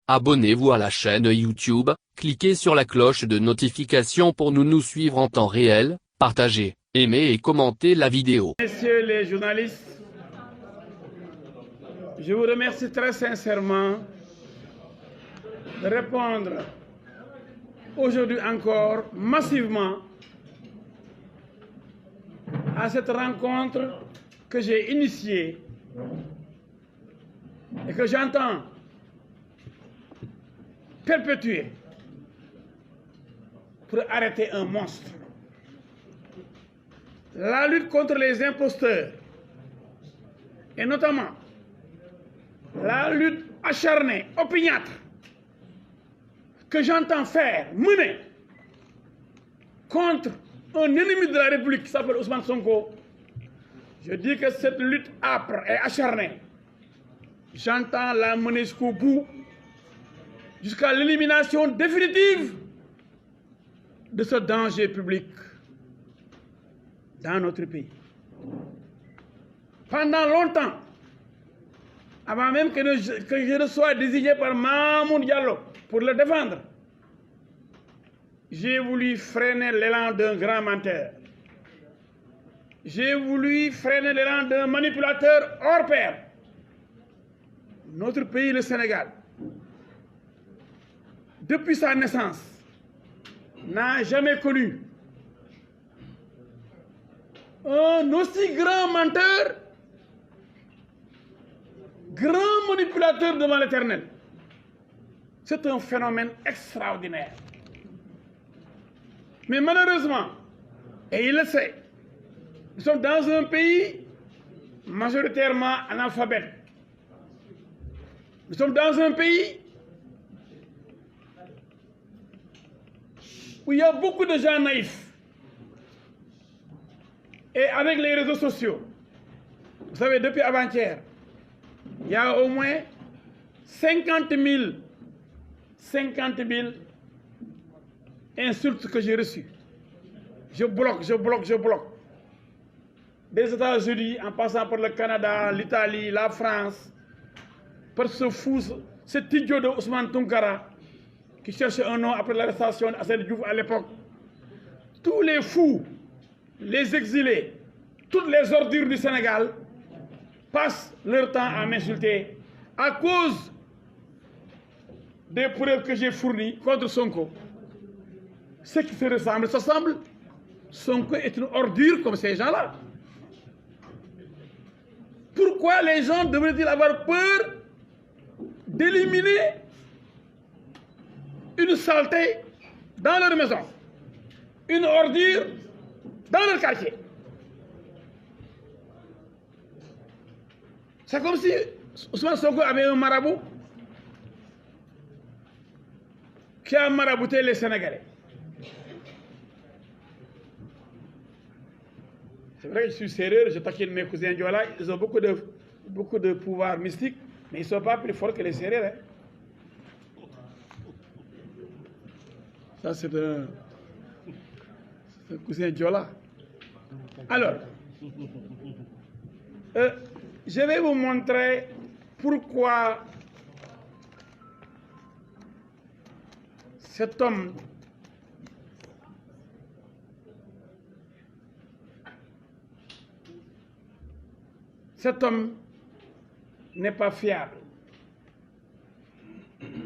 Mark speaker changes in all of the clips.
Speaker 1: Abonnez-vous à la chaîne YouTube, cliquez sur la cloche de notification pour nous suivre en temps réel, partagez, aimez et commentez la vidéo.
Speaker 2: Messieurs les journalistes, je vous remercie très sincèrement de répondre aujourd'hui encore massivement à cette rencontre que j'ai initiée et que j'entends perpétuer pour arrêter un monstre. La lutte contre les imposteurs et notamment la lutte acharnée, opiniâtre que j'entends mener contre un ennemi de la République qui s'appelle Ousmane Sonko, je dis que cette lutte âpre et acharnée, j'entends la mener jusqu'au bout, jusqu'à l'élimination définitive de ce danger public dans notre pays. Pendant longtemps, avant même que je ne sois désigné par Mamoun Diallo pour le défendre, j'ai voulu freiner l'élan d'un grand menteur. J'ai voulu freiner l'élan d'un manipulateur hors pair. Notre pays, le Sénégal, depuis sa naissance, n'a jamais connu un aussi grand menteur, grand manipulateur devant l'Éternel. C'est un phénomène extraordinaire. Mais malheureusement, et il le sait, nous sommes dans un pays majoritairement analphabète. Nous sommes dans un pays où il y a beaucoup de gens naïfs. Et avec les réseaux sociaux, vous savez, depuis avant-hier, il y a au moins 50 000 insultes que j'ai reçues. Je bloque. Des États-Unis, en passant par le Canada, l'Italie, la France, par ce fou, cet idiot de Ousmane Tounkara, qui cherchait un nom après l'arrestation d'Assane Diouf à l'époque. Tous les fous, les exilés, toutes les ordures du Sénégal passent leur temps à m'insulter à cause des preuves que j'ai fournies contre Sonko. Ce qui se ressemble s'assemble. Sonko est une ordure comme ces gens-là. Pourquoi les gens devraient-ils avoir peur d'éliminer une saleté dans leur maison, une ordure dans leur quartier? C'est comme si Ousmane Sonko avait un marabout qui a marabouté les Sénégalais. C'est vrai que je suis sérieux, je taquine mes cousins Diola, ils ont beaucoup de pouvoir mystique, mais ils ne sont pas plus forts que les Sérères. Hein. Ça, c'est un cousin Diola. Alors, je vais vous montrer pourquoi cet homme n'est pas fiable.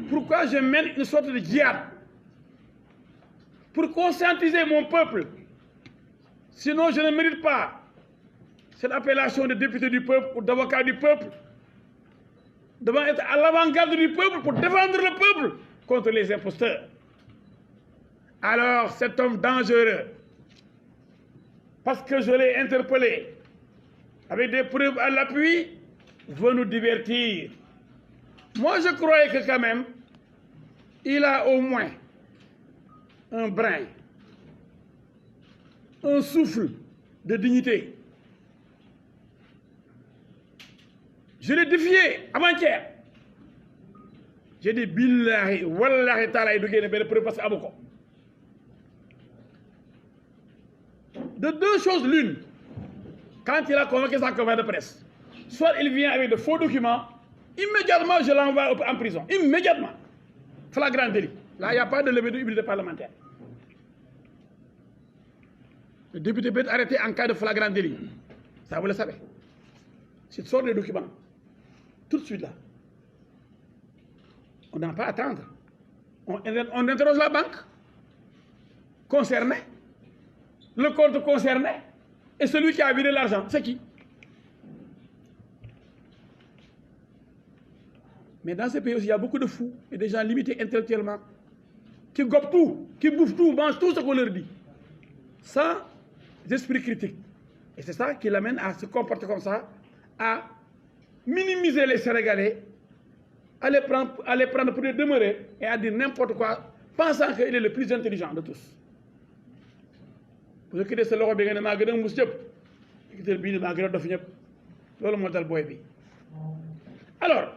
Speaker 2: Pourquoi je mène une sorte de djihad pour conscientiser mon peuple. Sinon, je ne mérite pas cette appellation de député du peuple ou d'avocat du peuple. Devant être à l'avant-garde du peuple pour défendre le peuple contre les imposteurs. Alors, cet homme dangereux, parce que je l'ai interpellé avec des preuves à l'appui, veut nous divertir. Moi, je croyais que quand même, il a au moins un brin, un souffle de dignité. Je l'ai défié avant-hier. J'ai dit, billahi, wallahi, ta'ala, il doit gagner preuve parce que aboko. De deux choses l'une. Quand il a convoqué sa conférence de presse, soit il vient avec de faux documents, immédiatement je l'envoie en prison. Immédiatement. flagrant délit. Là, il n'y a pas de levée de l'immunité parlementaire. Le député peut être arrêté en cas de flagrant délit. Ça, vous le savez. C'est sort des documents. Tout de suite là. On n'a pas à attendre. On interroge la banque concernée, le compte concerné, et celui qui a viré l'argent, c'est qui? Mais dans ces pays aussi, il y a beaucoup de fous et des gens limités intellectuellement qui gobent tout, qui bouffent tout, mangent tout ce qu'on leur dit, sans esprit critique. Et c'est ça qui l'amène à se comporter comme ça, à minimiser les Sénégalais, à les prendre pour des demeurés et à dire n'importe quoi, pensant qu'il est le plus intelligent de tous. Pour quitter ce loxo bi nga ne maa gën a mus ñëpp quitter bii ne maa gën a dof ñëpp loolu moo dal booy bi. Alors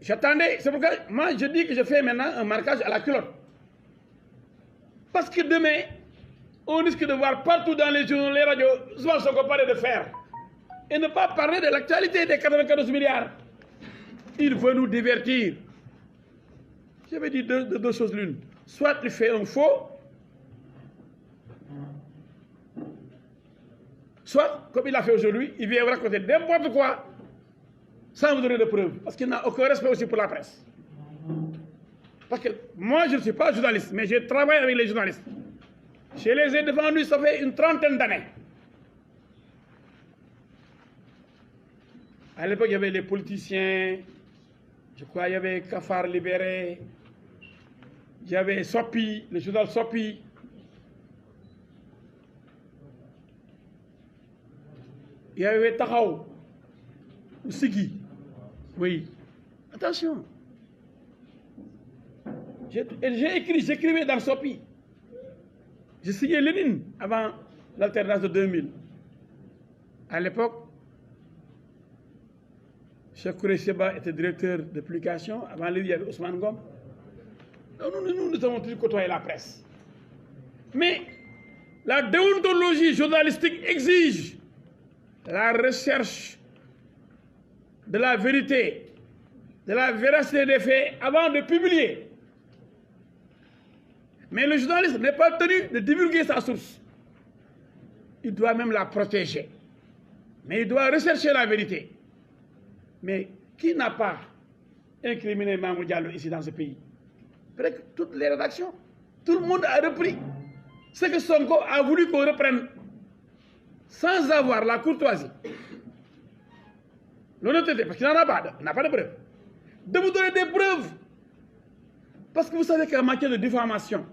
Speaker 2: j'attendais, c'est pourquoi moi je dis que je fais maintenant un marquage à la culotte, parce que demain on risque de voir partout dans les journaux, les radios, souvent ce qu'on parle de faire et ne pas parler de l'actualité des 94 milliards. Il veut nous divertir. Je vais dire deux choses l'une. Soit il fait un faux, soit, comme il a fait aujourd'hui, il vient raconter n'importe quoi sans vous donner de preuves. Parce qu'il n'a aucun respect aussi pour la presse. Parce que moi, je ne suis pas journaliste, mais je travaille avec les journalistes. Je les ai défendus, ça fait une trentaine d'années. À l'époque, il y avait les politiciens, je crois il y avait Cafard Libéré, il y avait Sopi, le journal Sopi. Il y avait Tahaou, ou Sigui. Oui. Attention. J'écrivais dans Sopi. J'ai signé Lénine avant l'alternance de 2000. À l'époque, Cheikh Kouré-Seba était directeur de publication. Avant lui, il y avait Ousmane Ngom. Nous avons toujours côtoyé la presse. Mais la déontologie journalistique exige la recherche de la vérité, de la véracité des faits avant de publier. Mais le journaliste n'est pas tenu de divulguer sa source. Il doit même la protéger. Mais il doit rechercher la vérité. Mais qui n'a pas incriminé Mamour Diallo ici dans ce pays? Presque toutes les rédactions. Tout le monde a repris ce que Sonko a voulu qu'on reprenne sans avoir la courtoisie, l'honnêteté, parce qu'il n'en a pas, n'a pas de preuves, de vous donner des preuves. Parce que vous savez qu'en matière de diffamation,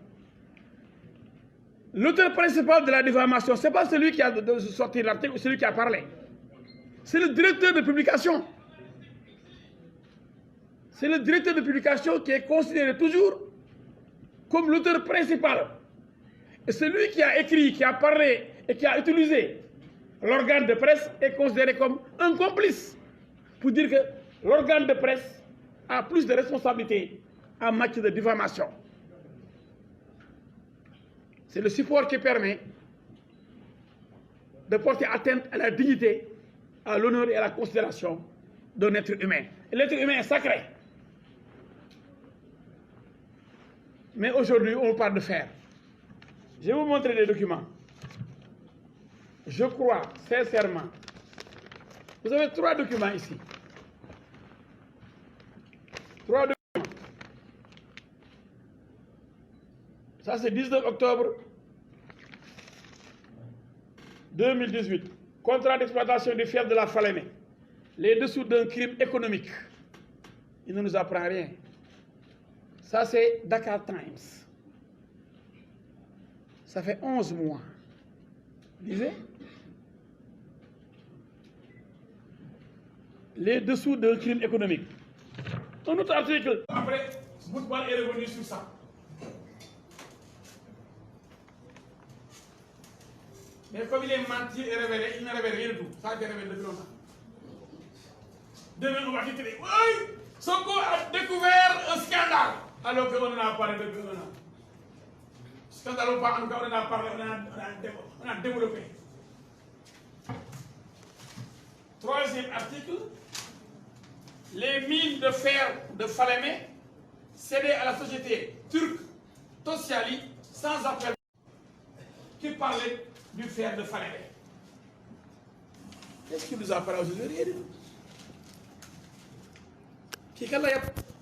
Speaker 2: l'auteur principal de la diffamation, ce n'est pas celui qui a sorti l'article ou celui qui a parlé. C'est le directeur de publication. C'est le directeur de publication qui est considéré toujours comme l'auteur principal. Et celui qui a écrit, qui a parlé et qui a utilisé l'organe de presse est considéré comme un complice. Pour dire que l'organe de presse a plus de responsabilités en matière de diffamation. C'est le support qui permet de porter atteinte à la dignité, à l'honneur et à la considération d'un être humain. Et l'être humain est sacré. Mais aujourd'hui, on parle de faire. Je vais vous montrer des documents. Je crois sincèrement. Vous avez 3 documents ici. 3 documents. Ça, c'est 19 octobre 2018. Contrat d'exploitation du fief de la Falémé. Les dessous d'un crime économique. Il ne nous apprend rien. Ça, c'est Dakar Times. Ça fait 11 mois. Lisez. Les dessous d'un crime économique. Un autre article. Après, Boutbal est revenu sur ça. Mais comme il est menti et révélé, il ne révèle rien du tout. Ça a été révélé depuis longtemps. Demain, on va titrer. Oui, Sonko a découvert un scandale. Alors qu'on en a parlé depuis 1 an. Scandale ou pas, en tout cas, on en a parlé, on a développé. 3e article. Les mines de fer de Falémé cédé à la société turque Tosyali sans appel, qui parlait du fer de Falémé. Qu'est-ce qu'il nous a parlé aujourd'hui? Rien du tout.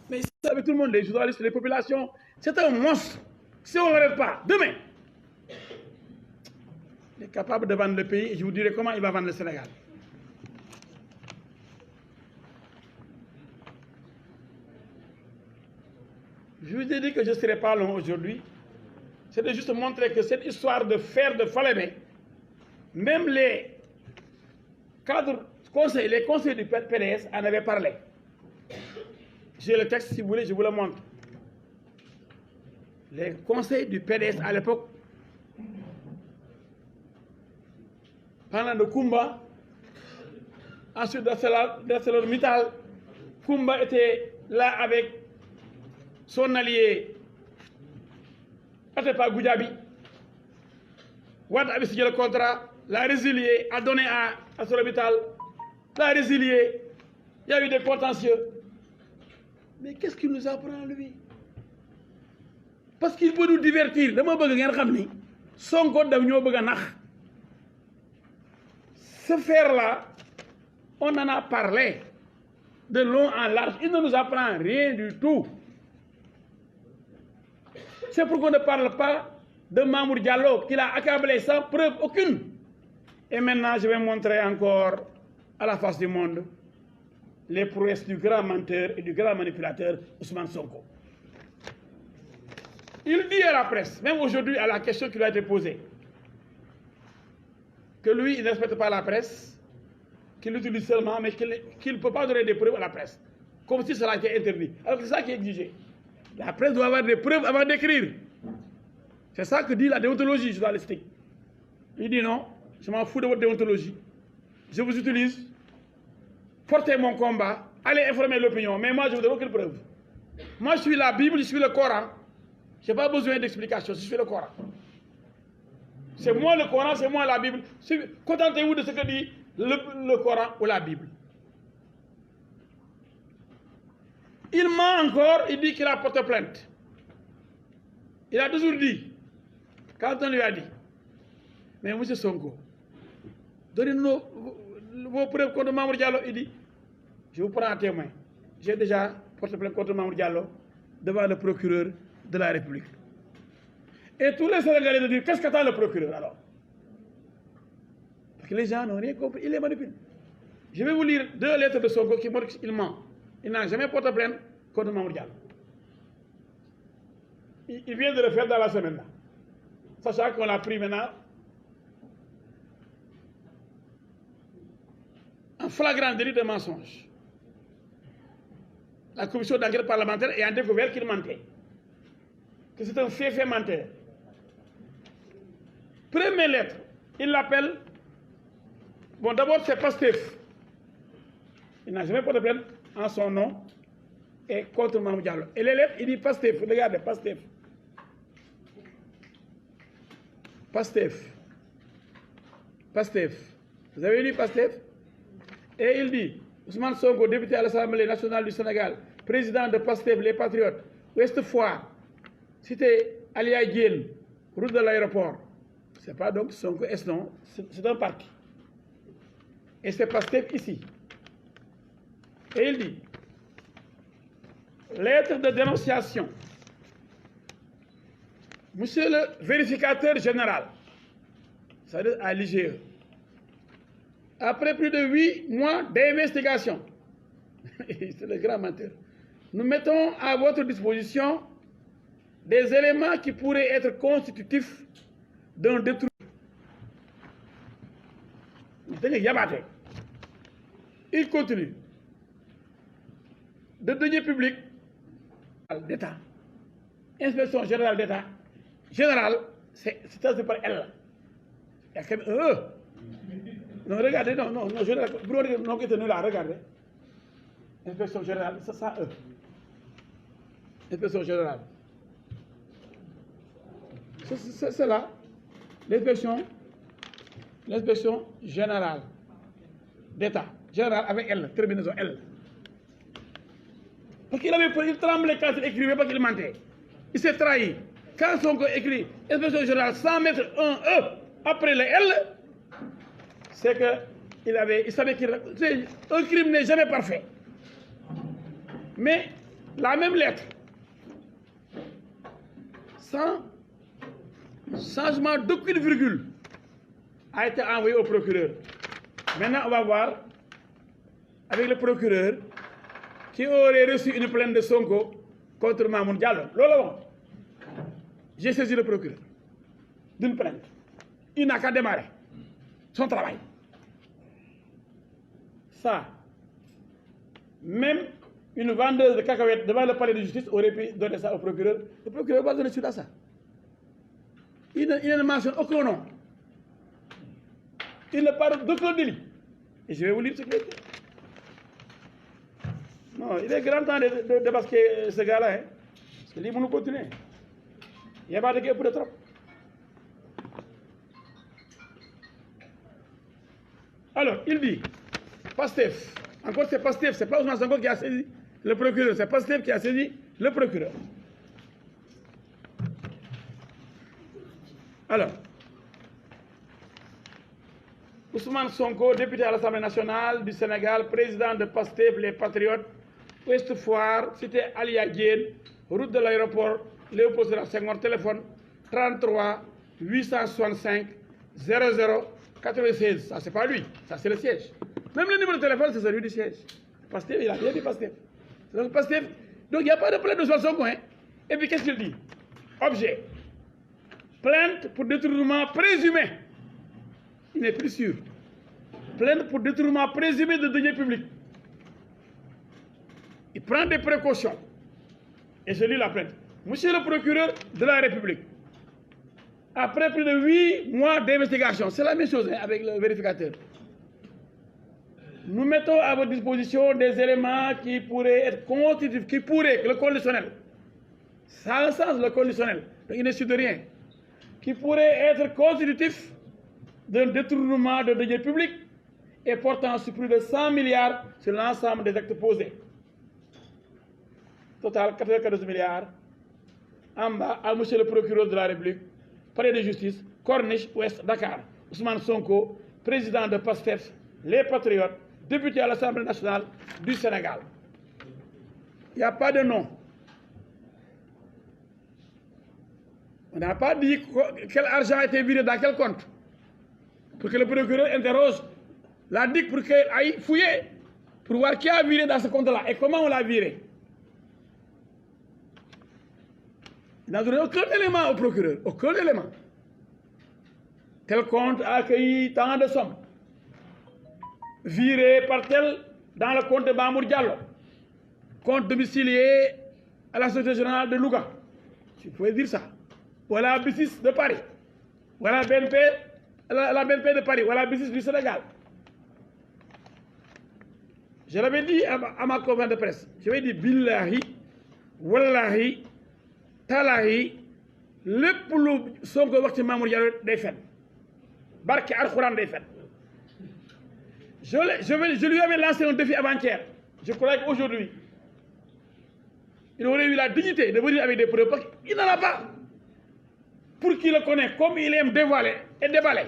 Speaker 2: Mais il savait tout le monde, les journalistes, les populations, c'est un monstre. Si on ne l'arrête pas, demain, il est capable de vendre le pays et je vous dirai comment il va vendre le Sénégal. Je vous ai dit que je ne serai pas long aujourd'hui. C'est de juste montrer que cette histoire de fer de Falémé, même les cadres, les conseils du PDS en avaient parlé. J'ai le texte, si vous voulez, je vous le montre. Les conseils du PDS à l'époque, pendant de Koumba, ensuite d'ArcelorMittal, Koumba était là avec son allié Atepa Goudiaby. Wade avait signé le contrat, l'a résilié, a donné à ArcelorMittal, l'a résilié. Il y a eu des contentieux. Mais qu'est-ce qu'il nous apprend, lui? Parce qu'il peut nous divertir. Ce fer-là, on en a parlé de long en large. Il ne nous apprend rien du tout. C'est pourquoi on ne parle pas de Mamour Diallo, qu'il a accablé sans preuve aucune. Et maintenant, je vais montrer encore à la face du monde les prouesses du grand menteur et du grand manipulateur Ousmane Sonko. Il dit à la presse, même aujourd'hui à la question qui lui a été posée, que lui, il ne respecte pas la presse, qu'il l'utilise seulement, mais qu'il ne peut pas donner des preuves à la presse, comme si cela était interdit. Alors que c'est ça qui est exigé. La presse doit avoir des preuves avant d'écrire. C'est ça que dit la déontologie journalistique. Il dit non, je m'en fous de votre déontologie. Je vous utilise, portez mon combat, allez informer l'opinion, mais moi je vous donne aucune preuve. Moi je suis la Bible, je suis le Coran. Je n'ai pas besoin d'explication, je suis le Coran. C'est moi le Coran, c'est moi la Bible. Contentez-vous de ce que dit le Coran ou la Bible. Il ment encore, il dit qu'il a porté plainte. Il a toujours dit, quand on lui a dit, mais M. Sonko, donnez-nous vos preuves contre Mamour Diallo, il dit, je vous prends un témoin. J'ai déjà porté plainte contre Mamour Diallo devant le procureur de la République. Et tous les Sénégalais de dire, qu'est-ce qu'attend le procureur alors? Parce que les gens n'ont rien compris, il les manipule. Je vais vous lire 2 lettres de Sonko qui montrent qu'il ment. Il n'a jamais porté plainte contre Mamour Diallo. Il vient de le faire dans la semaine là. Sachant qu'on l'a pris maintenant en flagrant délit de mensonge. La commission d'enquête parlementaire ayant découvert qu'il mentait. Que c'est un fait menteur. Première lettre, il l'appelle. Bon, d'abord, c'est Pastef. Il n'a jamais porté plainte en son nom et contre Mamour Diallo. Et les lettres, il dit Pastef. Regardez, Pastef. Pastef. Pastef. Vous avez lu Pastef? Et il dit Ousmane Sonko, député à l'Assemblée nationale du Sénégal, président de Pastef, les Patriotes, Ouest Foire, cité Alia Diène, route de l'aéroport. C'est pas donc Sonko, non, c'est un parti. Et c'est Pastef ici. Et il dit lettre de dénonciation. Monsieur le vérificateur général, c'est-à-dire à l'IGE, après plus de 8 mois d'investigation, c'est le grand menteur, nous mettons à votre disposition des éléments qui pourraient être constitutifs d'un détruit. Il continue. De deniers publics d'État, inspection générale d'État, générale, c'est par elle. Il y a quand même un E. Non, regardez, non, général, non, là, regardez. Inspection générale, c'est ça, E. Inspection générale. C'est là. L'inspection générale d'État. Générale avec L, terminaison L. Parce qu'il avait peur, il tremblait quand il écrivait parce qu'il mentait. Il s'est trahi. Quand Sonko écrit inspection générale sans mettre un E après le L, c'est qu'il savait qu'un crime n'est jamais parfait. Mais la même lettre, sans changement d'aucune virgule, a été envoyée au procureur. Maintenant, on va voir avec le procureur qui aurait reçu une plainte de Sonko contre Mamoun Diallo. Lola, j'ai saisi le procureur d'une plainte. Il n'a qu'à démarrer son travail. Ça, même une vendeuse de cacahuètes devant le palais de justice aurait pu donner ça au procureur. Le procureur va donner suite à ça. Il ne mentionne aucun nom. Il ne parle d'aucun délit. Et je vais vous lire ce qu'il dit. Non, il est grand temps de débasquer ce gars-là. Hein? Parce que lui, nous continuer. Il n'y a pas de guerre pour le trop. Alors, il dit, Pastef. Encore, c'est Pastef, c'est pas Ousmane Sonko qui a saisi le procureur, c'est Pastef qui a saisi le procureur. Alors, Ousmane Sonko, député à l'Assemblée nationale du Sénégal, président de Pastef, les Patriotes, Ouest Foire, cité Alia Diène, route de l'aéroport, Léopold Sédar Senghor, téléphone 33 865 00 96. Ça, c'est pas lui, ça, c'est le siège. Même le numéro de téléphone, c'est celui du siège. Pastef, il a bien dit Pastef. Donc, Pastef, donc il n'y a pas de plainte de Ousmane Sonko. Hein? Et puis, qu'est-ce qu'il dit? Objet. Plainte pour détournement présumé. Il n'est plus sûr. Plainte pour détournement présumé de deniers publics. Il prend des précautions. Et je lis la plainte. Monsieur le procureur de la République, après plus de 8 mois d'investigation, c'est la même chose hein, avec le vérificateur. Nous mettons à votre disposition des éléments qui pourraient être constitutifs, qui pourraient, le conditionnel, ça a un sens le conditionnel, donc il n'est sûr de rien, qui pourraient être constitutifs d'un détournement de deniers publics et portant sur plus de 100 milliards sur l'ensemble des actes posés. Total, 94 milliards. En bas, à monsieur le procureur de la République, palais de justice, Corniche, Ouest, Dakar. Ousmane Sonko, président de Pastef, les Patriotes, député à l'Assemblée nationale du Sénégal. Il n'y a pas de nom. On n'a pas dit quel argent a été viré dans quel compte. Pour que le procureur interroge la DIC pour qu'elle aille fouiller, pour voir qui a viré dans ce compte-là et comment on l'a viré. Il n'a donné aucun élément au procureur, aucun élément. Tel compte a accueilli tant de sommes. Viré par tel dans le compte de Mamour Diallo, compte domicilié à la Société Générale de Louga. Tu pouvais dire ça. Voilà B6 de Paris. Voilà BNP, la BNP de Paris. Voilà B6 du Sénégal. Je l'avais dit à ma conférence de presse. Je vais dire Billahi, Wallahi, Talahi, le poulou Sonko wax ci Mamour Diallo day fen. Barke Alxuraan day fen. Je lui avais lancé un défi avant-hier. Je crois qu'aujourd'hui, il aurait eu la dignité de venir avec des preuves parce qu'il n'en a pas. Pour qui le connaît, comme il aime dévoiler et déballer.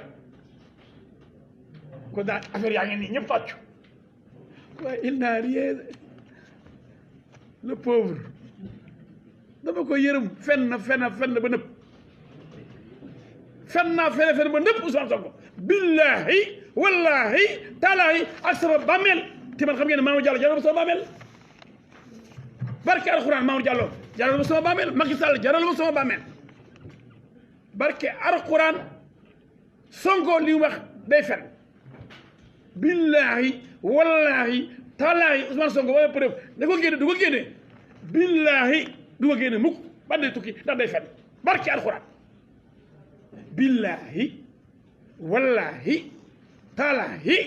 Speaker 2: Quand affaire il n'a rien. Le pauvre. dama ko yërëm fenn ba nëpp fenn ba nëpp Ousmane Sonko billahi wallahi taalahi ak sama bàmmeel te man xam ngeen ne Mamour Diallo jaral ma sama bàmmeel barke alxuraan Mamour Diallo jaral ma sama bàmmeel Macky Sall jaral ma sama bàmmeel barke alxuraan Sonko li wax day fen billahi wallahi taalahi Ousmane Sonko wala preuve da ko génne billahi du ma génne mukk ba day tukki ndax day fen barke alxuraan billahi wallahi taalahi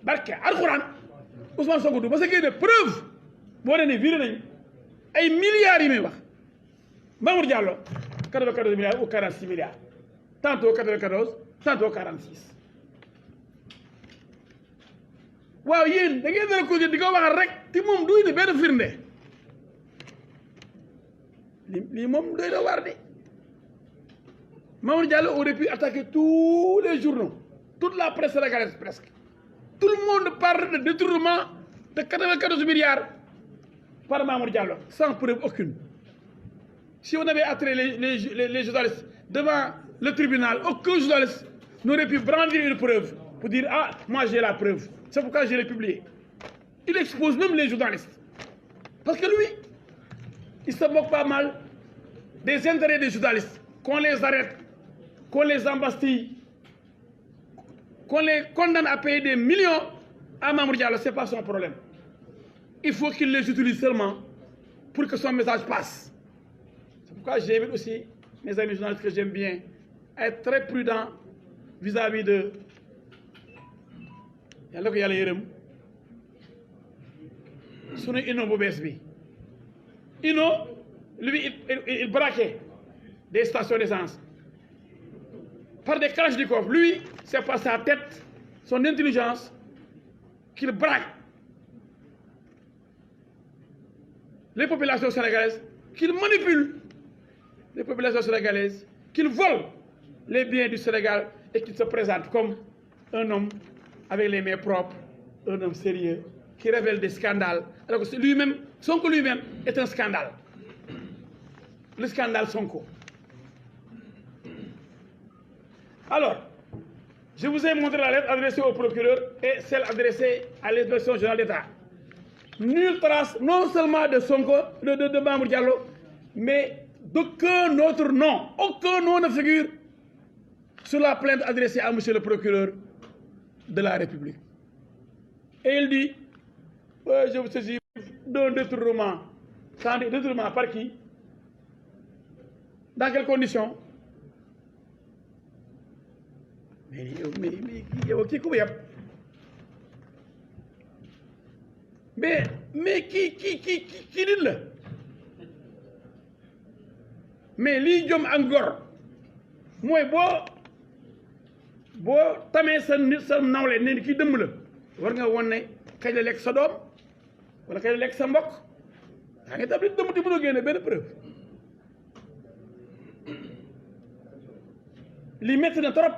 Speaker 2: barke alxuraan Ousmane Sonko du ma sa génne preuve boo ne viré nañ ay milliards yi muy wax Mamour Diallo 94 milliards ou 46 milliards tantôt 94 tantôt 46 waaw yéen da ngeen dara ko di ko waxal rek te moom du indi benn firnde lii moom doy na waar de Mamour Diallo aurait pu attaquer tous les journaux toute la presse sénégalaise presque tout le monde parle de détournement de 94 milliards par Mamour Diallo sans preuve aucune. Si on avait attiré les journalistes devant le tribunal, aucun journaliste n'aurait pu brandir une preuve pour dire « Ah, moi j'ai la preuve, c'est pourquoi je l'ai publié ». Il expose même les journalistes. Parce que lui, il se moque pas mal des intérêts des journalistes, qu'on les arrête, qu'on les embastille, qu'on les condamne à payer des millions à Mamour Diallo, ce n'est pas son problème. Il faut qu'il les utilise seulement pour que son message passe. C'est pourquoi j'invite aussi mes amis journalistes que j'aime bien à être très prudents vis-à-vis de yàlla ko yàlla yërëm sunu Inno bu bees bi. Inno, lui, il braquait des stations d'essence par des kalachnikovs. Lui, c'est par sa tête, son intelligence, qu'il braque les populations sénégalaises, qu'il manipule les populations sénégalaises, qu'il vole les biens du Sénégal et qu'il se présente comme un homme avec les mains propres, un homme sérieux, qui révèle des scandales. Alors que lui-même, Sonko lui-même est un scandale. Le scandale Sonko. Alors, je vous ai montré la lettre adressée au procureur et celle adressée à l'inspection générale d'État. Nulle trace, non seulement de Sonko, de Mamour Diallo, mais d'aucun autre nom. Aucun nom ne figure sur la plainte adressée à monsieur le procureur de la République. Et il dit, je vous saisis d'un détournement. Sans détournement par qui? Dans quelles conditions? Mais qui dit là? Mais lii jom ak ngor mooy boo tamee sa nit sa nawle ne kii dëmm la war nga won ne kañ la lekk sa doom wala kañ la lekk sa mbokk yaa ngi tam li dëmm ti mënoo génne benn preuve. lii métti na trop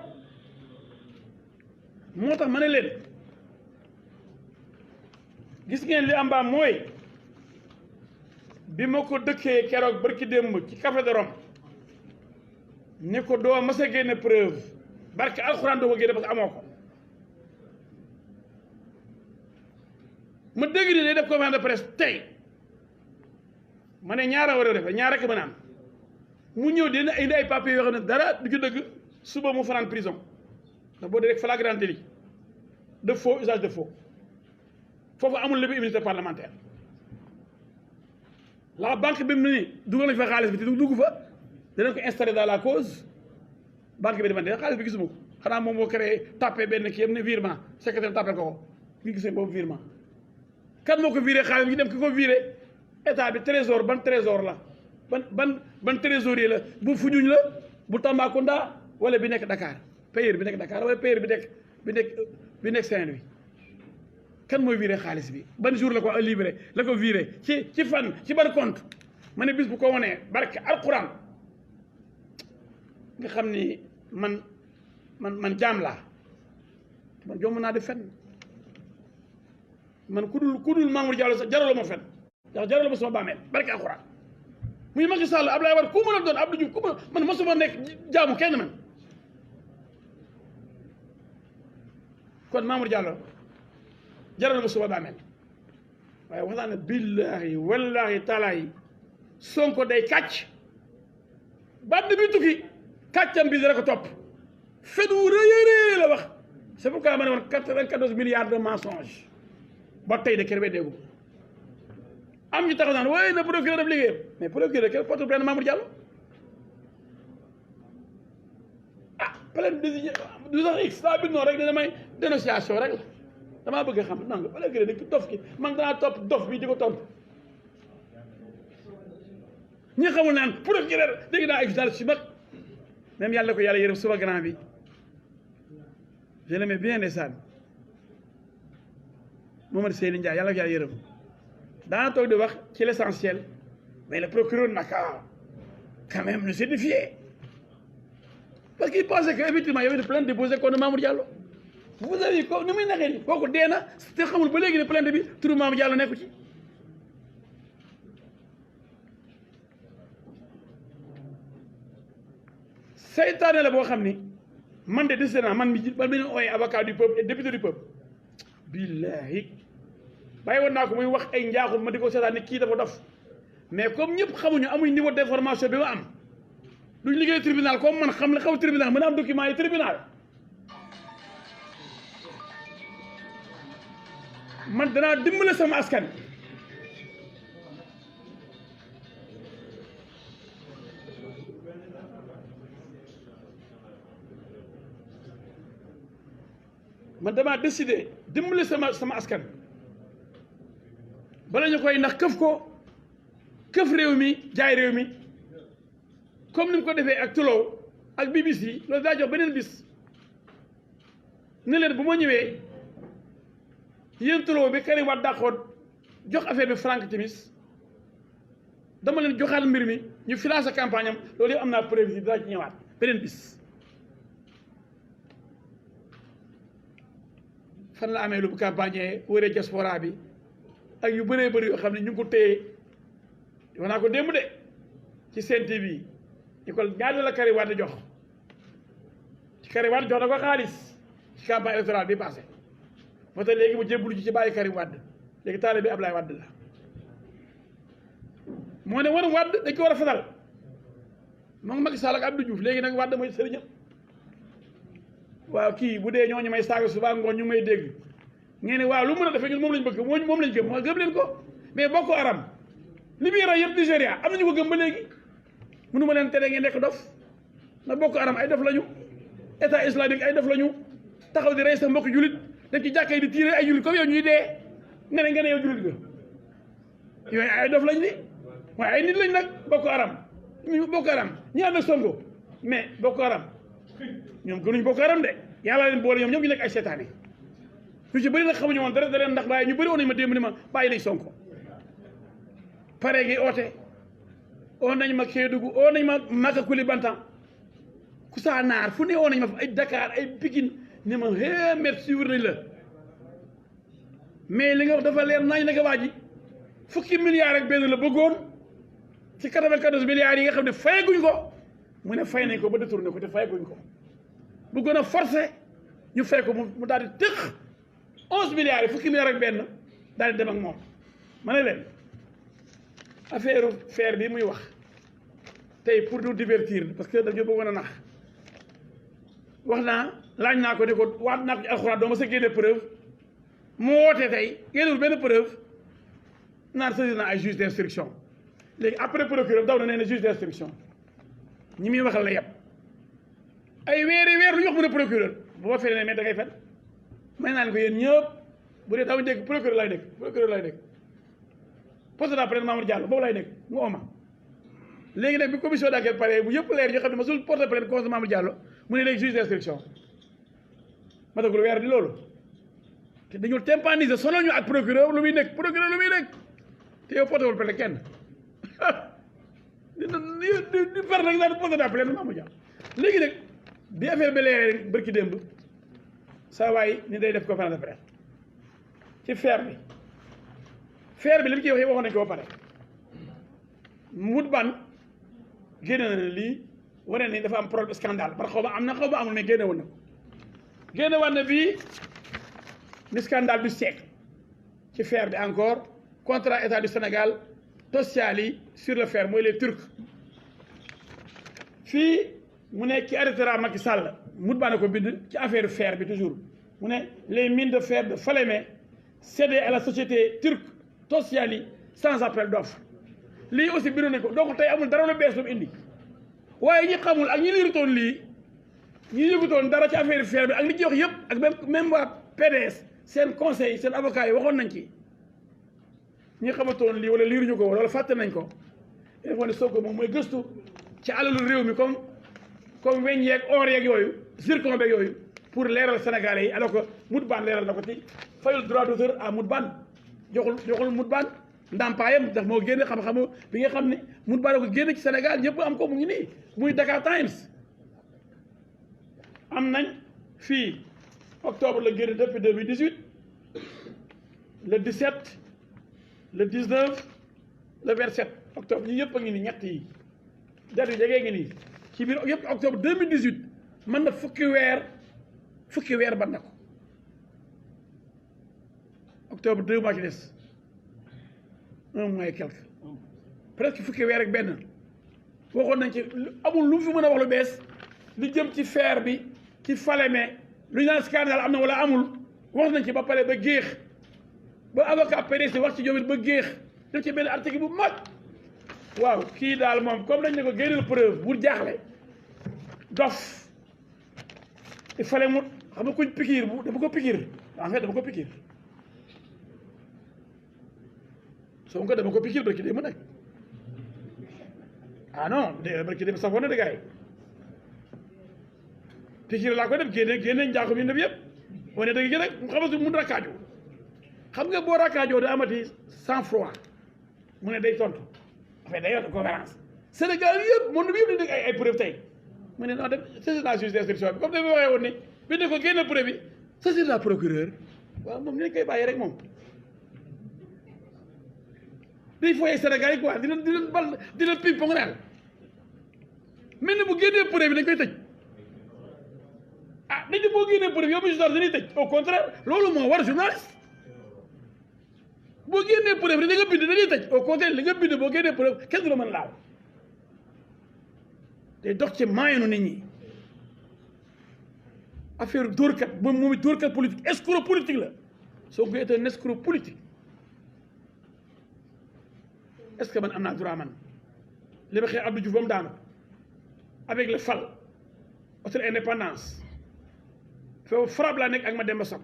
Speaker 2: moo tax ma ne leen gis ngeen li am ba mooy bi ma ko dëkkee keroog barki démb ci café de Rome ne ko doo mas a génne preuve barke alxuraan doo ko génne parce que amoo ko ma dégg ni day def conférence de presse tey ma ne ñaara war a def ñaar rek ma naan mu ñëw dina indi ay papiers yoo xam ne dara du ci dëgg suba mu fanaan prison ndax boo dee rek flagrant délit de faux usage de faux foofu amul lépp immunité parlementaire. La banque bi mu ne nii dugal nañu fa xaalis bi te dugg fa danañ ko installé dans la cause banque bi dama ne xaalis bi gisuma ko xanaa moom moo créé tapé benn kii am ne virement secrétaire tapé ko ngi gisee boobu virement kan moo ko viré xaalis bi ñu dem ki ko viré état bi trésor ban trésor la ban trésorier la bu Foundiougne la bu Tambacounda wala bi nekk Dakar payeur bi nekk Dakar wala payeur bi nekk Saint-Louis kan mooy viré xaalis bi ban jour la ko libéré la ko viré ci fan ci ban compte ma ne bis bu ko wonee barke alquran nga xam ni man jaam laa man jomb naa di fen man ku dul Mamour Diallo sax jaraloo ma fen ndax jaraloo ma sama bàmmeel barke alquran muy Macky Sall Abdoulaye Wade ku mën a doon Abdou Diouf ku mën man mosuma nekk jaamu kenn man kon Mamour Diallo jaral ma suba bàmmeel waaye wax naa ne billaahi wallaahi taalaahi Sonko day kàcc ba bi tukki kàccam bi dara ko topp fen wu rëy la wax c'est pourquoi ma ne woon 94 milliards de mensonges ba tey de kër déggu am ñu taxaw naan waaye na procureur def liggéeyam mais procureur kenn porte plainte Mamour Diallo ah plainte du sax x daa bind noonu rek dina may dénonciation rek la damaa bëgg a xam non nga procureur di dof ki man danaa topp dof bi di ko tontu ñi xamul naan procureur dégg naa ay journaliste si mag même yàlla ko yàlla yërëm suba grand bi je l'aimais bien ndeysaan Mamadou Seyni Ndiaye yàlla ko yàlla yërëm daana toog di wax ci l'essentiel mais le procureur naka quand même le certifier. Parce qu'il pensait qu'effectivement il y avait des plaintes déposées contre Mamour Diallo. Vous avez vu nu muy naxee ni kooku dee na te xamul ba léegi ne plainte bi turu Mamour Diallo nekku ci. seytaane la boo xam ni man de décidé naa man mi ñu ooyee avocat du peuple et député du peuple billahi bàyyi woon naa ko muy wax ay njaaxum ma di ko seetaan ne kii dafa dof mais comme ñëpp xamuñu amuñ niveau d'information bi ma am duñ liggéey tribunal comme man xam la xaw tribunal mën a am document yi tribunal man danaa dimbale sama askan man damaa décidé dimbali sama askan bala ñu koy ndax këf réew mi jaay réew mi comme ni mu ko defee ak Tulo ak BBC loolu daa jox beneen bis ne leen bu ma ñëwee yéen Tulo bi Karim Wade dàqoon jox affaire bi Frank Timis dama leen joxaat mbir mi ñu financé campagne am loolu yëpp am naa preuve yi daa ci ñëwaat beneen bis fan la amee lu bu campagne wëree diaspora bi ak yu bëree bëri yoo xam ne ñu ngi ko téye wax naa ko démb de ci Sen TV ñu ko ñaata la Karim Wade jox ci Karim Wade jox na ko xaalis ci campagne électorale bi passé moo tax léegi mu jébbalu ci bàyyi Karim Wade léegi taalibe bi Ablaye Wade la moo ne woon Wade dañ ko war a fatal moom Macky Sall ak Abdou Diouf léegi nag Wade mooy sëriñam waaw kii bu dee ñooñu may saaga suba ngoon ñu may dégg ngeen ne waaw lu mën a defee ñun moom lañ bëgg moom lañ gëm moo gëm leen ko mais Boko Haram li muy rey yëpp Nigéria am nañu ko gëm ba léegi mënu ma leen tere ngeen nekk dof na Boko Haram ay dof lañu état islamique ay dof lañu taxaw di rey sa mbokk julit dem ci jàkka yi di tiire ay julit comme yow ñuy dee nga ne yow julit nga yooyu ay dof lañ ni waaye ay nit lañ nag Boko Haram ñi ànd ak Sonko mais Boko Haram ñoom gënuñ Boko Haram de yàlla leen boole ñoom ñu nekk ay seetaane ñu ci bëri nag xamuñu woon dara da leen ndax waaye ñu bëri woon nañu ma démb ni ma bàyyi nañ Sonko pare gi oote oo nañ ma Kédougou oo nañ ma Maka Koulibantang Koussanar fu ne oo nañ ma fa ay Dakar ay Pikine ne ma merci suivre nañ la mais li nga wax dafa leer nañ naka waa ji fukki milliards ak benn la bëggoon ci 94 milliards yi nga xam ne fayaguñ ko mu ne fay nañ ko ba détourné ko te fayaguñ ko bëggoon a forcé ñu fay ko mu daal di tëq 11 milliards yi fukki milliards ak benn daal di dem ak moom ma ne leen affaire faire bi muy wax tey pour nous divertir parce que dañoo bëggoon a nax wax naa laaj naa ko ne ko waat naa ko ci alxuraan doo ma sa génne preuve mu wootee tey génnewul benn preuve naan saisir na ay juge d'instruction léegi après procureur daw na nee na juge d'instruction ñi muy waxal la yëpp ay weer lu ñu wax mu ne procureur bu ma fenee ne mais da ngay fen may naa leen ko yéen ñëpp bu dee taw dégg procureur lay nekk poste d'appel Mamour Diallo boobu lay nekk mu oma léegi nag bi commission d'enquête pare bu yëpp leer ñoo xam ne ma sul porte plainte contre Mamour Diallo mu ne léegi juge d'instruction ma tagul weer di loolu te dañu tympaniser sonal ñu ak procureur lu muy nekk te yow portewul plainte kenn di par nag naan poste d'appel Mamour Diallo léegi nag bi affaire bi leeree bërki démb saa waay ni day def conférence de presse ci faire bi li mu ciy wax waxoon nañu ko ba pare mut ban génne na lii wane ni dafa am problème scandale man xaw ma am na xaw ma amul mais génne woon na ko génne woon na bii ni scandale du siècle ci faire bi encore contrat état du Sénégal Tosyali sur le fer mooy les Turcs fii mu ne ki arrêtera Macky Sall mut ban na ko bind ci affaire fer bi toujours mu ne les mines de fer de Falémé cédées à la société turque Tosyali sans appel d'offre lii aussi bindu nañ ko donc tey amul dara lu bees lu mu indi waaye ñi xamul ak ñi liirutoon lii ñi yëgutoon dara ci affaire fer bi ak li ci wax yëpp ak même waa PDS seen conseil seen avocat yi waxoon nañ ci ñi xamatoon lii wala liiruñu ko wala fàtte nañ ko il faut ne Sonko moom mooy gëstu ci alalu réew mi comme weñ yeeg or yeeg yooyu zircon beeg yooyu pour leeral Sénégalais yi alors que Mout Ban leeral na ko ci fayul droit d'auteur à Mout Ban joxul Mout Ban ndàmpaayam ndax moo génne xam-xamu bi nga xam ne mun bara ko génne ci Sénégal ñëpp am ko mu ngi nii muy Dakar Times am nañ fii octobre la génne depuis 2018 le 17 le 19 le 27 octobre ñi yëpp a ngi nii ñett yi date yu jegee ngi nii ci biir yëpp octobre 2018 mën na fukki weer ban na ko octobre 2 mois ci des 1 mois et quelque presque fukki weer ak benn waxoon nañ ci amul lu mu fi mën a wax lu bees li jëm ci fer bi ci Falémé lu ñu naan scandale am na wala amul wax nañ ci ba pare ba géex ba avocat PDS wax ci ñoom it ba géex def ci benn article bu mag waaw kii daal moom comme dañ ne ko génneel preuve bu jaaxle dof il fallait mu xam nga kuñ pikiir bu dama ko pikiir en fait dama ko pikiir soo ko dama ko pikiir barki dee mu nekk ah non de barki dee safoon na de gars yi pikiir laa ko def génne njaaxum yi ndef yëpp wane dëgg gi rek xam nga mun rakkaaju xam nga boo rakkaajoo da amati sang froid mu ne day tontu affaire day yor conférence Sénégal yëpp monde bi yëpp dañu ay preuve tey mu ne non dem saisir la juge d'instruction bi comme dafa waxee woon ne bi ne ko génne preuve bi saisir la procureur waaw moom ni lañ koy bàyyi rek moom day fooyee Sénégal yi quoi di leen bal di leen ping pong daal mel ni bu génnee preuve bi dañ koy tëj ah dañ ne boo génnee preuve yow mu journaliste dañuy tëj au contraire loolu moo war journaliste boo génnee preuve li nga bind dañuy tëj au contraire li nga bind boo génnee preuve kenn du la mën laal day dox ci maayanu nit ñi affaire dóorkat moom it dóorkat politique escroc politique la Sonko est un escroc politique est-ce que man am naa droit man li ma xëy Abdou Diouf ba mu daanu avec le FAL hôtel Indépendance foofu frappe laa nekk ak ma Demba Sock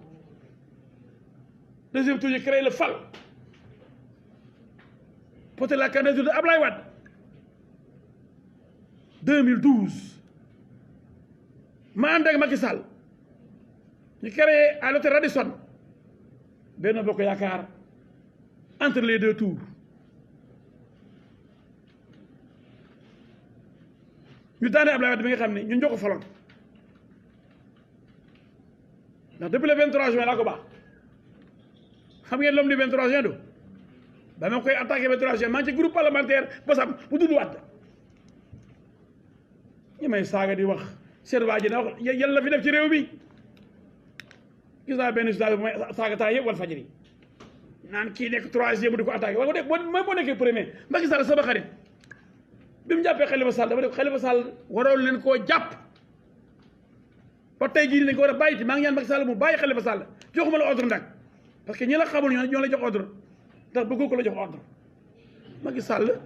Speaker 2: deuxième tour ñu créé le FAL porté la candidature de Ablaye Wade 2012 ma ànd ak Macky Sall ñu créé à l'hôtel Radisson Benno Bokk Yaakaar entre les deux tours ñu daane Ablaye Wade bi nga xam ne ñun ñoo ko faloon ndax depuis le 23 juin laa ko baax xam ngeen l'homme du 23 juin do ba ma koy attaqué 23 juin maa ngi ci groupe parlementaire bosam bu dudd waat ñi may saaga di wax seen waa ji na wax yàlla la fi def ci réew mi gis naa benn journal bu may saaga temps yëpp wal fajiri naan kii nekk troisième di ko attaqué wala mooy boo nekkee premier Macky Sall sama xarit bi mu jàppee Khalifa Sall dafa ne Khalifa Sall waroon leen koo jàpp ba tey jii dañ ko war a bàyyi ci maa ngi ñaan Macky Sall mu bàyyi Khalifa Sall joxuma la ordre nag parce que ñi la xamul ñoo la jox ordre ndax bëggoo ko la jox ordre Macky Sall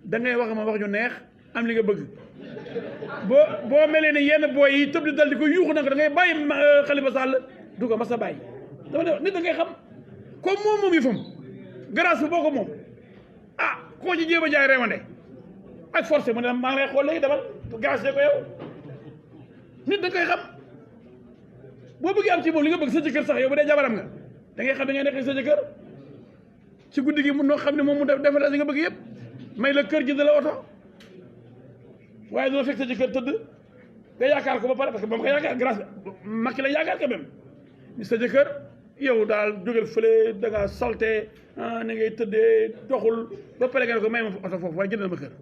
Speaker 2: da ngay wax ma wax ñu neex am li nga bëgg boo melee ne yenn booy yi tëb di dal di ko yuuxu nag da ngay bàyyi Khalifa Sall du ko mas a bàyyi dama ne nit da ngay xam comme moom yi fam grâce bi boo ko moom ah koo ci jéem a jaay reewande ak forcé mu ne maa ngi lay xool léegi demal grâce ko yow nit da koy xam boo bëggee am ci moom li nga bëgg sa jëkkër sax yow bu dee jabaram nga da ngay xam ne ngay nekk sa jëkkër ci guddi gi mun noo xam ne moom mu defal la li nga bëgg yëpp may la kër jënd la oto waaye dina fekk sa jëkkër tëdd nga yaakaar ko ba pare parce que moom nga yaakaar grâce Macky la yaakaar quand même ni sa jëkkër yow daal jógal fële da nga salté ni ngay tëddee doxul ba pare nga ne ko may ma oto foofu waaye jëndal ma kër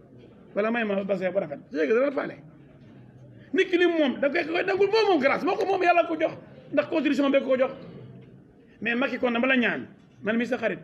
Speaker 2: wala may ma bassin bu rafet sa jëkkër dana faale nit ki li moom da koy dangul moom grâce moo ko moom yàlla ko jox ndax constitution bee ko jox mais Macky kon dama la ñaan man mi sa xarit